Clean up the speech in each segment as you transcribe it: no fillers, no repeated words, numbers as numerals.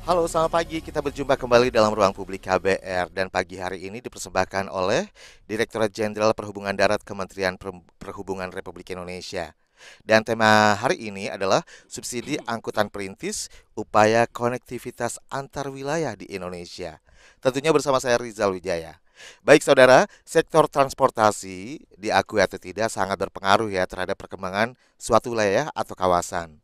Halo, selamat pagi. Kita berjumpa kembali dalam ruang publik KBR dan pagi hari ini dipersembahkan oleh Direktorat Jenderal Perhubungan Darat Kementerian Perhubungan Republik Indonesia. Dan tema hari ini adalah subsidi angkutan perintis, upaya konektivitas antar wilayah di Indonesia. Tentunya bersama saya Rizal Wijaya. Baik saudara, sektor transportasi diakui atau tidak sangat berpengaruh ya terhadap perkembangan suatu wilayah atau kawasan.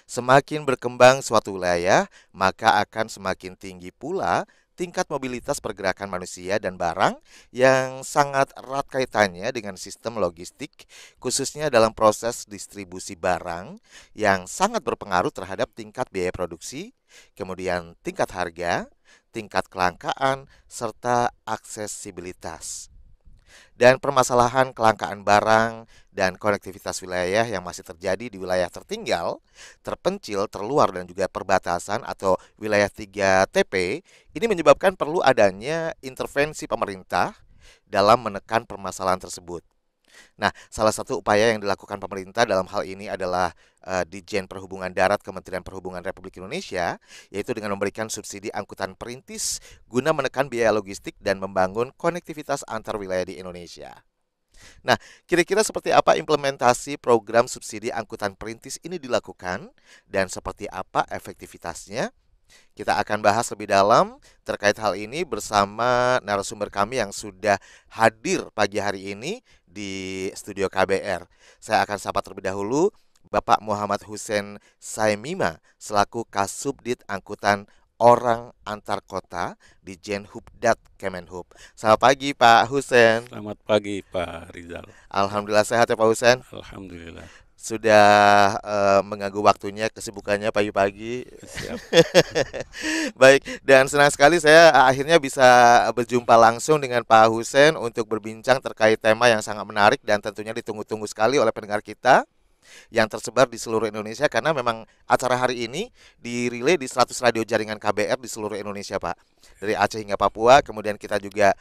Semakin berkembang suatu wilayah, maka akan semakin tinggi pula tingkat mobilitas pergerakan manusia dan barang yang sangat erat kaitannya dengan sistem logistik, khususnya dalam proses distribusi barang yang sangat berpengaruh terhadap tingkat biaya produksi, kemudian tingkat harga, tingkat kelangkaan, serta aksesibilitas. Dan permasalahan kelangkaan barang dan konektivitas wilayah yang masih terjadi di wilayah tertinggal, terpencil, terluar dan juga perbatasan atau wilayah 3TP ini menyebabkan perlu adanya intervensi pemerintah dalam menekan permasalahan tersebut. Nah, salah satu upaya yang dilakukan pemerintah dalam hal ini adalah Ditjen Perhubungan Darat Kementerian Perhubungan Republik Indonesia, yaitu dengan memberikan subsidi angkutan perintis guna menekan biaya logistik dan membangun konektivitas antar wilayah di Indonesia. Nah, kira-kira seperti apa implementasi program subsidi angkutan perintis ini dilakukan dan seperti apa efektivitasnya? Kita akan bahas lebih dalam terkait hal ini bersama narasumber kami yang sudah hadir pagi hari ini di studio KBR. Saya akan sapa terlebih dahulu Bapak Muhammad Hussein Saimima selaku Kasubdit Angkutan Orang Antar Kota di Jenhubdat Kemenhub. Selamat pagi Pak Hussein. Selamat pagi Pak Rizal. Ya, Alhamdulillah sehat ya Pak Hussein. Alhamdulillah. Sudah mengganggu waktunya kesibukannya pagi-pagi. Siap. Baik, dan senang sekali saya akhirnya bisa berjumpa langsung dengan Pak Hussein untuk berbincang terkait tema yang sangat menarik dan tentunya ditunggu-tunggu sekali oleh pendengar kita yang tersebar di seluruh Indonesia karena memang acara hari ini dirilai di 100 radio jaringan KBR di seluruh Indonesia, Pak. Dari Aceh hingga Papua, kemudian kita juga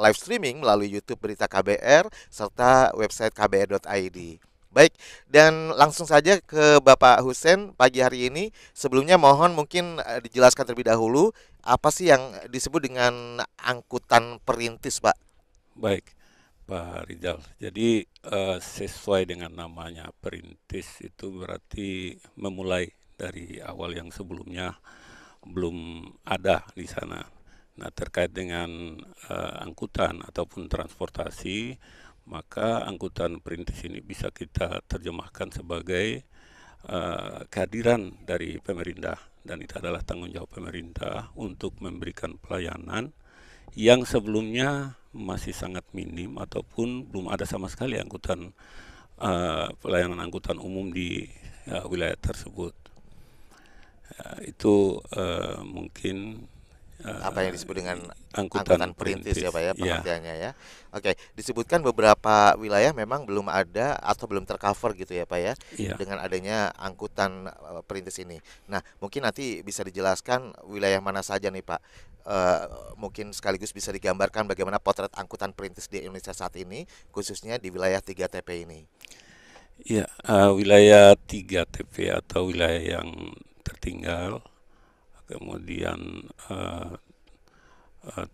live streaming melalui YouTube Berita KBR serta website kbr.id. Baik, dan langsung saja ke Bapak Hussein pagi hari ini. Sebelumnya mohon mungkin dijelaskan terlebih dahulu apa sih yang disebut dengan angkutan perintis, Pak? Baik Pak Rizal. Jadi sesuai dengan namanya perintis itu berarti memulai dari awal yang sebelumnya belum ada di sana. Nah, terkait dengan angkutan ataupun transportasi, maka angkutan perintis ini bisa kita terjemahkan sebagai kehadiran dari pemerintah, dan itu adalah tanggung jawab pemerintah untuk memberikan pelayanan yang sebelumnya masih sangat minim ataupun belum ada sama sekali pelayanan angkutan umum di wilayah tersebut. Itu mungkin Apa yang disebut dengan angkutan angkutan perintis ya perintis. Pak ya Ya, pengertiannya ya. Oke, disebutkan beberapa wilayah memang belum ada atau belum tercover gitu ya Pak ya iya. dengan adanya angkutan perintis ini. Nah, mungkin nanti bisa dijelaskan wilayah mana saja nih Pak. Mungkin sekaligus bisa digambarkan bagaimana potret angkutan perintis di Indonesia saat ini khususnya di wilayah 3TP ini. Iya, wilayah 3TP atau wilayah yang tertinggal, kemudian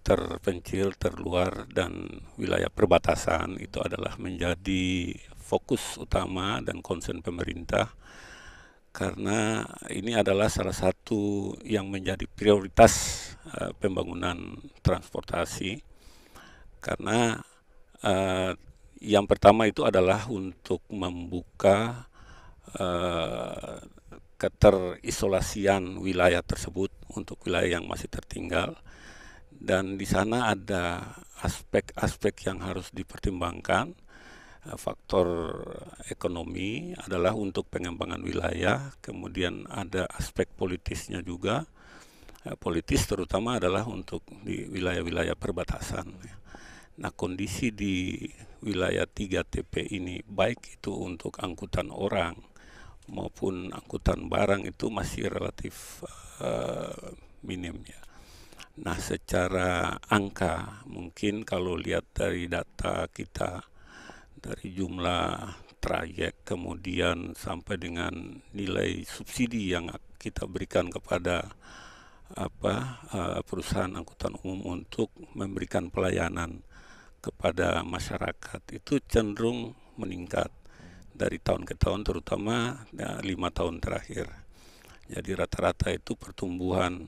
terpencil, terluar, dan wilayah perbatasan itu adalah menjadi fokus utama dan concern pemerintah, karena ini adalah salah satu yang menjadi prioritas pembangunan transportasi, karena eh, yang pertama itu adalah untuk membuka eh, keterisolasian wilayah tersebut untuk wilayah yang masih tertinggal, dan di sana ada aspek-aspek yang harus dipertimbangkan. Faktor ekonomi adalah untuk pengembangan wilayah, kemudian ada aspek politisnya juga. Politis terutama adalah untuk di wilayah-wilayah perbatasan. Nah, kondisi di wilayah 3TP ini, baik itu untuk angkutan orang maupun angkutan barang, itu masih relatif minim ya. Nah, secara angka mungkin kalau lihat dari data kita, dari jumlah trayek kemudian sampai dengan nilai subsidi yang kita berikan kepada perusahaan angkutan umum untuk memberikan pelayanan kepada masyarakat itu cenderung meningkat dari tahun ke tahun, terutama 5 tahun terakhir. Jadi rata-rata itu pertumbuhan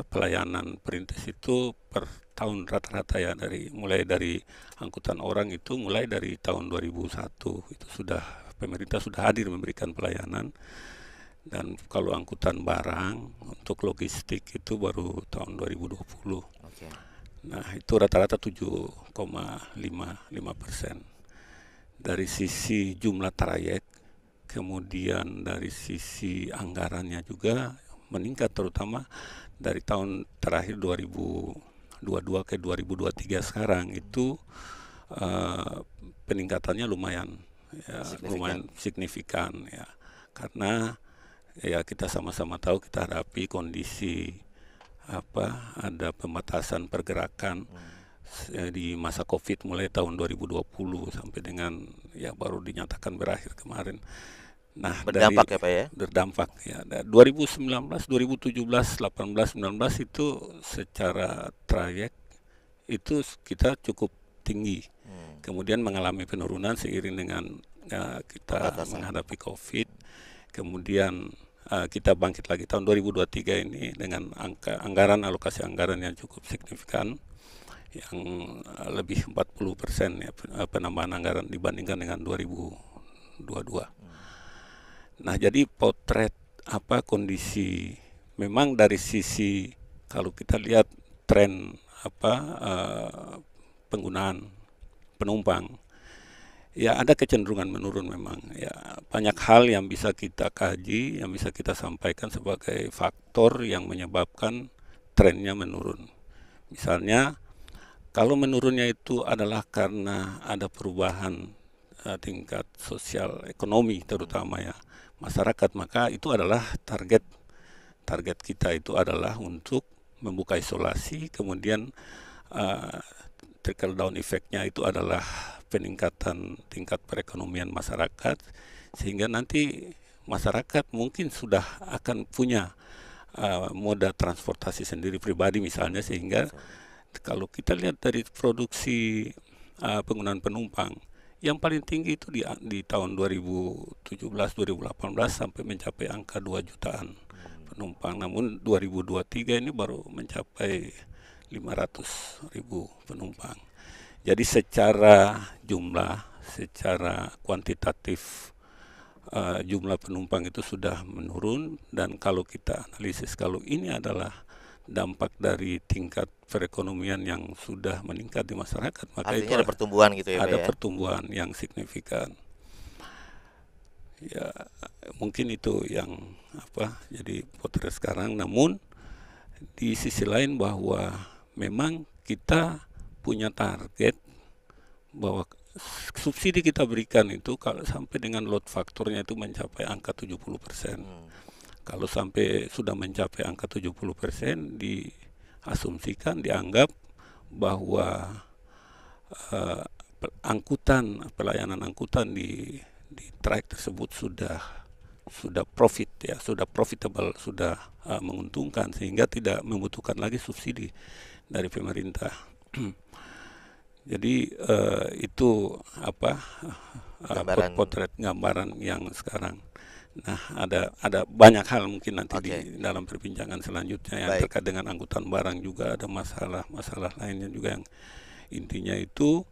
pelayanan perintis itu per tahun rata-rata ya, mulai dari angkutan orang itu mulai dari tahun 2001 itu pemerintah sudah hadir memberikan pelayanan, dan kalau angkutan barang untuk logistik itu baru tahun 2020. Oke. Nah, itu rata-rata 7,55%. Dari sisi jumlah trayek, kemudian dari sisi anggarannya juga meningkat, terutama dari tahun terakhir 2022 ke 2023 sekarang itu peningkatannya lumayan signifikan ya, karena ya kita sama-sama tahu kita hadapi kondisi ada pembatasan pergerakan di masa COVID mulai tahun 2020 sampai dengan ya baru dinyatakan berakhir kemarin. Nah, berdampak ya Pak ya? Berdampak ya. 2019, 2017, 18, 19 itu secara trayek itu kita cukup tinggi. Kemudian mengalami penurunan seiring dengan kita menghadapi COVID. Kemudian kita bangkit lagi tahun 2023 ini dengan alokasi anggaran yang cukup signifikan, yang lebih 40% ya, penambahan anggaran dibandingkan dengan 2022. Nah, jadi potret kondisi memang dari sisi kalau kita lihat tren penggunaan penumpang ya ada kecenderungan menurun memang ya. Banyak hal yang bisa kita kaji, yang bisa kita sampaikan sebagai faktor yang menyebabkan trennya menurun. Misalnya kalau menurunnya itu adalah karena ada perubahan tingkat sosial ekonomi terutama ya masyarakat, maka itu adalah target kita itu adalah untuk membuka isolasi, kemudian trickle down effect-nya itu adalah peningkatan tingkat perekonomian masyarakat, sehingga nanti masyarakat mungkin sudah akan punya moda transportasi sendiri pribadi misalnya, sehingga kalau kita lihat dari produksi penggunaan penumpang yang paling tinggi itu di tahun 2017-2018 sampai mencapai angka 2 jutaan penumpang. Namun 2023 ini baru mencapai 500.000 penumpang. Jadi secara jumlah, secara kuantitatif jumlah penumpang itu sudah menurun, dan kalau kita analisis kalau ini adalah dampak dari tingkat perekonomian yang sudah meningkat di masyarakat, maka artinya itu ada pertumbuhan gitu ya Pak ada ya? pertumbuhan yang signifikan. Ya, mungkin itu yang jadi potret sekarang. Namun di sisi lain bahwa memang kita punya target bahwa subsidi kita berikan itu kalau sampai dengan load faktornya itu mencapai angka 70%. Kalau sampai sudah mencapai angka 70%, diasumsikan, dianggap bahwa pelayanan angkutan di trayek tersebut sudah profit ya, sudah profitable, sudah menguntungkan, sehingga tidak membutuhkan lagi subsidi dari pemerintah. Jadi itu potret gambaran yang sekarang. Nah, ada banyak hal mungkin nanti di dalam perbincangan selanjutnya yang terkait dengan angkutan barang, juga ada masalah lainnya juga, yang intinya itu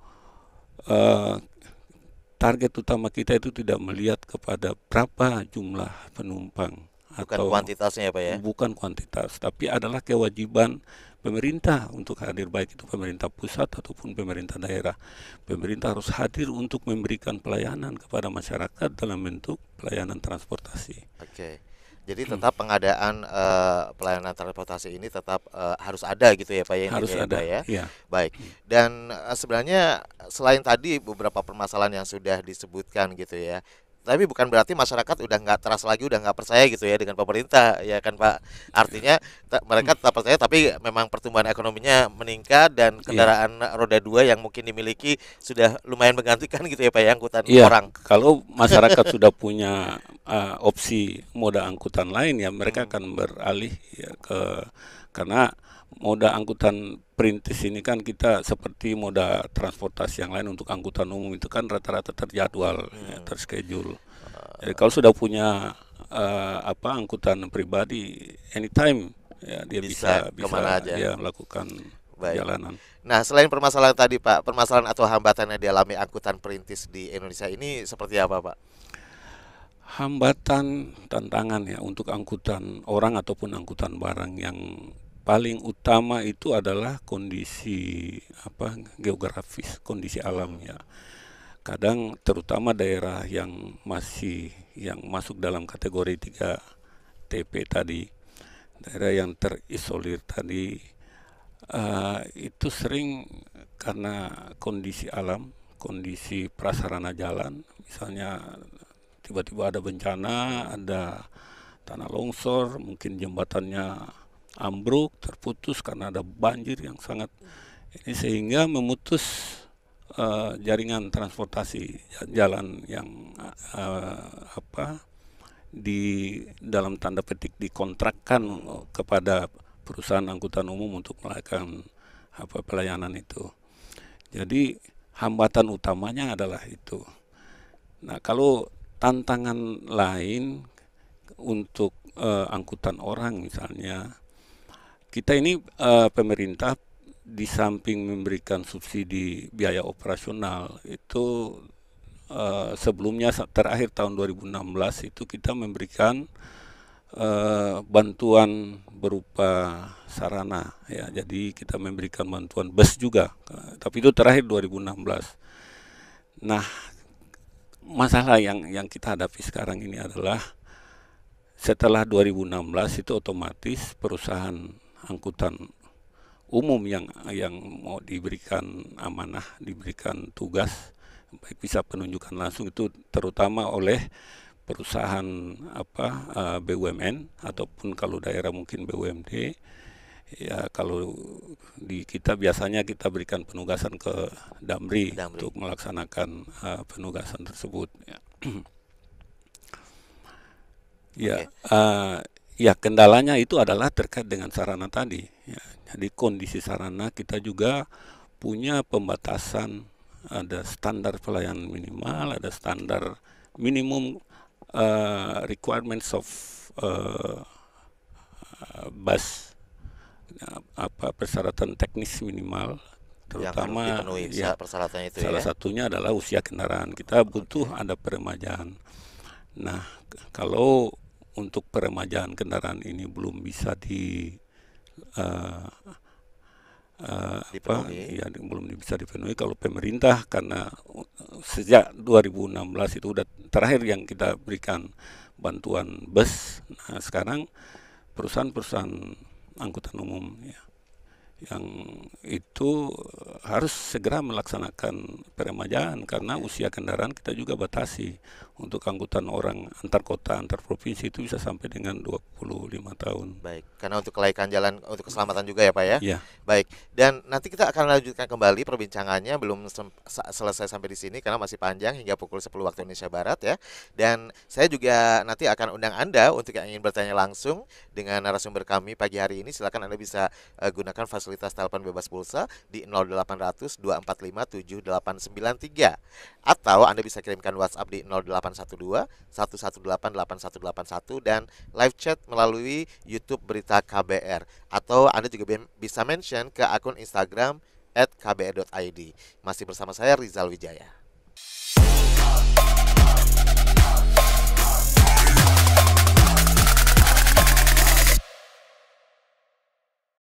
target utama kita itu tidak melihat kepada berapa jumlah penumpang, bukan kuantitasnya ya Pak ya? Bukan kuantitas, tapi adalah kewajiban pemerintah untuk hadir, baik itu pemerintah pusat ataupun pemerintah daerah. Pemerintah harus hadir untuk memberikan pelayanan kepada masyarakat dalam bentuk pelayanan transportasi. Oke. Jadi tetap pengadaan pelayanan transportasi ini tetap harus ada gitu ya Pak ya? Harus ada ya. Ya. Baik. Dan sebenarnya selain tadi beberapa permasalahan yang sudah disebutkan gitu ya, Tapi bukan berarti masyarakat udah nggak trust lagi, udah nggak percaya gitu ya dengan pemerintah, ya kan Pak? Artinya mereka tetap percaya, tapi memang pertumbuhan ekonominya meningkat dan Iya, kendaraan roda dua yang mungkin dimiliki sudah lumayan menggantikan gitu ya Pak ya, angkutan iya. orang. Kalau masyarakat sudah punya opsi moda angkutan lain ya mereka Hmm, akan beralih ya karena moda angkutan perintis ini kan kita seperti moda transportasi yang lain untuk angkutan umum itu kan rata-rata terjadwal, ya, hmm. terschedule. Jadi kalau sudah punya angkutan pribadi anytime ya dia Bisa bisa kemana bisa aja. dia melakukan Baik. perjalanan. Nah, selain permasalahan tadi Pak, permasalahan atau hambatan yang dialami angkutan perintis di Indonesia ini seperti apa Pak? Hambatan, tantangan ya untuk angkutan orang ataupun angkutan barang yang paling utama itu adalah kondisi geografis, kondisi alam Hmm, ya. Kadang terutama daerah yang masuk dalam kategori 3TP tadi, daerah yang terisolir tadi itu sering karena kondisi alam, kondisi prasarana jalan, misalnya tiba-tiba ada bencana, hmm, ada tanah longsor, mungkin jembatannya ambruk, terputus karena ada banjir yang sangat ini sehingga memutus jaringan transportasi jalan yang eh, apa di dalam tanda petik dikontrakkan hmm. kepada perusahaan angkutan umum untuk melakukan pelayanan itu. Jadi hambatan utamanya adalah itu. Nah, kalau tantangan lain untuk angkutan orang misalnya, kita ini pemerintah di samping memberikan subsidi biaya operasional itu sebelumnya terakhir tahun 2016 itu kita memberikan bantuan berupa sarana ya. Jadi kita memberikan bantuan bus juga. Tapi itu terakhir 2016. Nah, masalah yang kita hadapi sekarang ini adalah setelah 2016 itu otomatis perusahaan angkutan umum yang mau diberikan amanah, diberikan tugas, baik bisa penunjukan langsung itu terutama oleh perusahaan BUMN ataupun kalau daerah mungkin BUMD. Ya kalau di kita biasanya kita berikan penugasan ke Damri Damri. untuk melaksanakan penugasan tersebut. Ya, ya, Oke. ya kendalanya itu adalah terkait dengan sarana tadi. Ya, jadi kondisi sarana kita juga punya pembatasan, ada standar pelayanan minimal, ada standar minimum requirements of uh, bus, persyaratan teknis minimal, Yang harus terutama dipenuhi ya persyaratannya itu salah ya. satunya adalah usia kendaraan. Kita butuh Oke. ada peremajaan. Nah, kalau untuk peremajaan kendaraan ini belum bisa eh, Dipenuhi. ya belum bisa dipenuhi kalau pemerintah karena sejak 2016 itu udah terakhir yang kita berikan bantuan bus. Nah, sekarang perusahaan-perusahaan angkutan umum ya, yang itu harus segera melaksanakan peremajaan karena Oke. usia kendaraan kita juga batasi. Untuk angkutan orang antar kota, antar provinsi itu bisa sampai dengan 25 tahun. Baik, karena untuk kelaikan jalan, untuk keselamatan juga ya Pak ya. Ya, Baik, dan nanti kita akan lanjutkan kembali perbincangannya, belum selesai sampai di sini karena masih panjang hingga pukul 10 waktu Indonesia Barat ya. Dan saya juga nanti akan undang Anda untuk yang ingin bertanya langsung dengan narasumber kami pagi hari ini. Silakan Anda bisa gunakan fasilitas telepon bebas pulsa di 0800 245 7893 atau Anda bisa kirimkan WhatsApp di 0812 118 8181 dan live chat melalui YouTube Berita KBR atau Anda juga bisa mention ke akun Instagram @kbr.id. Masih bersama saya Rizal Wijaya.